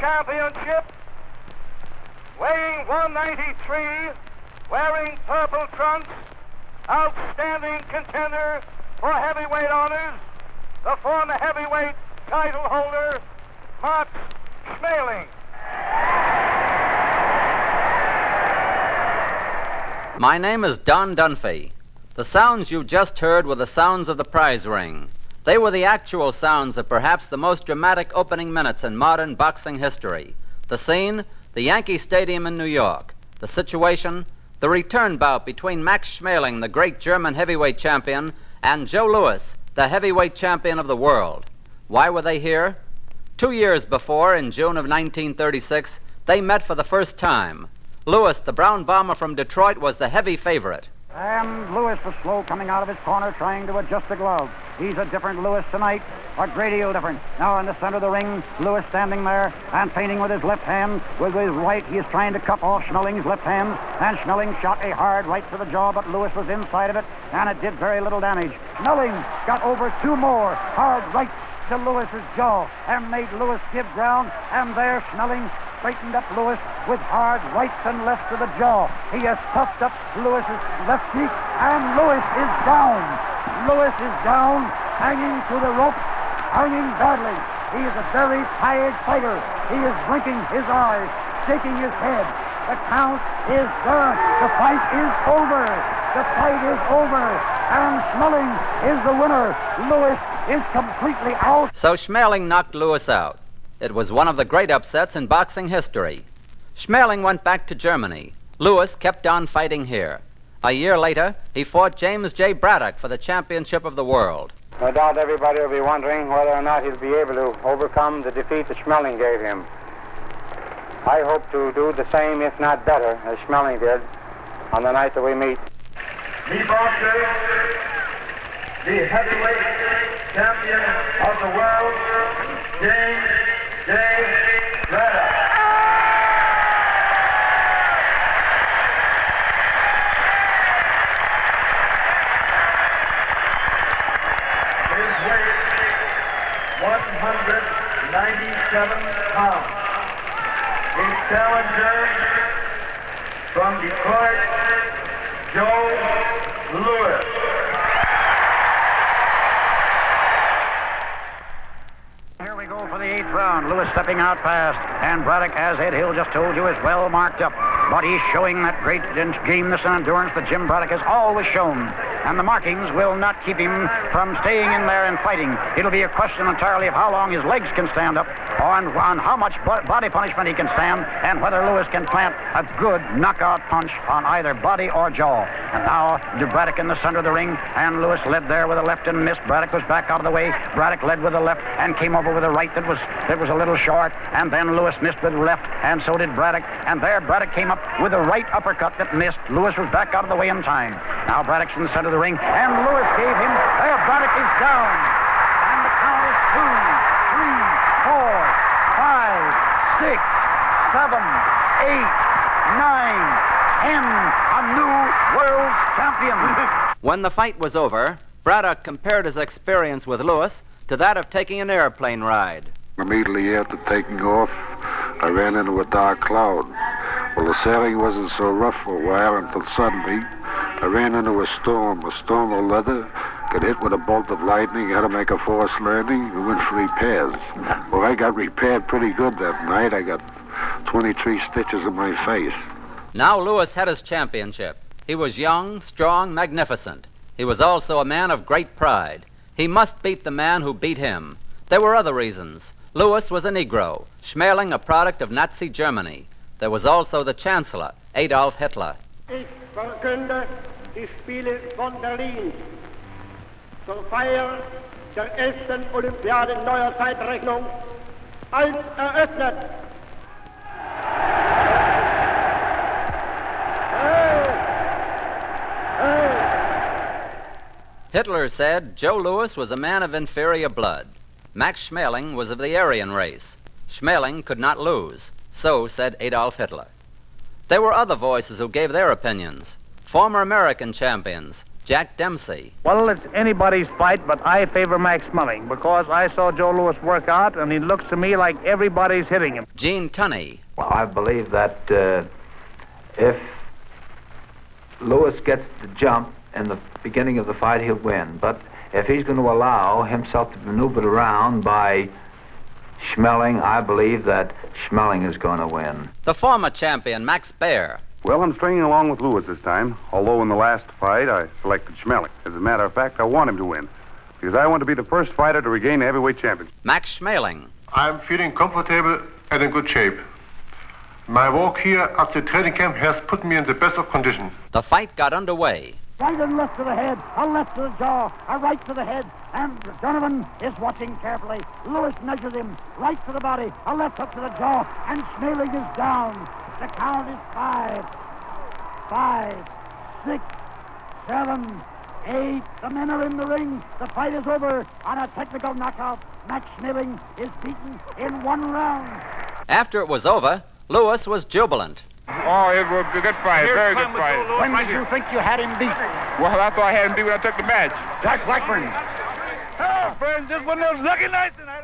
Championship, weighing 193, wearing purple trunks, outstanding contender for heavyweight honors, the former heavyweight title holder, Max Schmeling. My name is Don Dunphy. The sounds you just heard were the sounds of the prize ring. They were the actual sounds of perhaps the most dramatic opening minutes in modern boxing history. The scene, the Yankee Stadium in New York. The situation, the return bout between Max Schmeling, the great German heavyweight champion, and Joe Louis, the heavyweight champion of the world. Why were they here? 2 years before, in June of 1936, they met for the first time. Louis, the brown bomber from Detroit, was the heavy favorite. And Louis was slow coming out of his corner, trying to adjust the glove. He's a different Louis tonight, a great deal different. Now in the center of the ring, Louis standing there and feinting with his left hand. With his right, he is trying to cut off Schmeling's left hand. And Schmeling shot a hard right to the jaw, but Louis was inside of it, and it did very little damage. Schmeling got over 2 more hard rights to Louis's jaw and made Louis give ground, and there Schmeling straightened up Louis with hard rights and lefts to the jaw. He has puffed up Louis's left cheek, and Louis is down. Louis is down, hanging to the rope, hanging badly. He is a very tired fighter. He is blinking his eyes, shaking his head. The count is done. The fight is over. The fight is over, and Schmeling is the winner. Louis is completely out. So Schmeling knocked Louis out. It was one of the great upsets in boxing history. Schmeling went back to Germany. Louis kept on fighting here. A year later, he fought James J. Braddock for the championship of the world. No doubt everybody will be wondering whether or not he'll be able to overcome the defeat that Schmeling gave him. I hope to do the same, if not better, as Schmeling did on the night that we meet. The boxer, the heavyweight champion of the world, James J. Braddock. His weight, 197 pounds. His challenger from Detroit, Joe Louis. Here we go for the 8th round. Louis stepping out fast, and Braddock, as Ed Hill just told you, is well marked up. But he's showing that great gameness and endurance that Jim Braddock has always shown. And the markings will not keep him from staying in there and fighting. It'll be a question entirely of how long his legs can stand up, or on how much body punishment he can stand, and whether Louis can plant a good knockout punch on either body or jaw. And now Braddock in the center of the ring, and Louis led there with a left and missed. Braddock was back out of the way. Braddock led with a left and came over with a right that was a little short, and then Louis missed with left, and so did Braddock. And there Braddock came up with a right uppercut that missed. Louis was back out of the way in time. Now Braddock's in the center of the ring, and Louis gave him. There, Braddock is down. And the count is 2, 3, 4, 5, 6, 7, 8, 9, 10. A new world champion. When the fight was over, Braddock compared his experience with Louis to that of taking an airplane ride. Immediately after taking off, I ran into a dark cloud. Well, the sailing wasn't so rough for a while until suddenly I ran into a storm of leather, got hit with a bolt of lightning, had to make a forced landing, and went for repairs. Well, I got repaired pretty good that night. I got 23 stitches in my face. Now Louis had his championship. He was young, strong, magnificent. He was also a man of great pride. He must beat the man who beat him. There were other reasons. Louis was a Negro, Schmeling a product of Nazi Germany. There was also the Chancellor, Adolf Hitler. Ich verkünde die Spiele von Berlin zur Feier der 11. Olympiade neuer Zeitrechnung als eröffnet. Hitler said Joe Louis was a man of inferior blood. Max Schmeling was of the Aryan race. Schmeling could not lose. So said Adolf Hitler. There were other voices who gave their opinions. Former American champions, Jack Dempsey. Well, it's anybody's fight, but I favor Max Schmeling because I saw Joe Louis work out, and he looks to me like everybody's hitting him. Gene Tunney. Well, I believe that if Louis gets the jump in the beginning of the fight, he'll win. But if he's going to allow himself to be maneuvered around by Schmeling, I believe that Schmeling is going to win. The former champion, Max Baer. Well, I'm stringing along with Louis this time, although in the last fight I selected Schmeling. As a matter of fact, I want him to win, because I want to be the first fighter to regain the heavyweight championship. Max Schmeling. I'm feeling comfortable and in good shape. My walk here at the training camp has put me in the best of condition. The fight got underway. Right and left to the head, a left to the jaw, a right to the head, and Donovan is watching carefully. Louis measures him, right to the body, a left up to the jaw, and Schmeling is down. The count is 5, 6, 7, 8. The men are in the ring. The fight is over on a technical knockout. Max Schmeling is beaten in 1 round. After it was over, Louis was jubilant. Oh, it was a good fight, very good fight. When did you think you had him beat? Well, I thought I had him beat when I took the match. Jack Blackburn. Oh, friends, just one of those lucky nights tonight.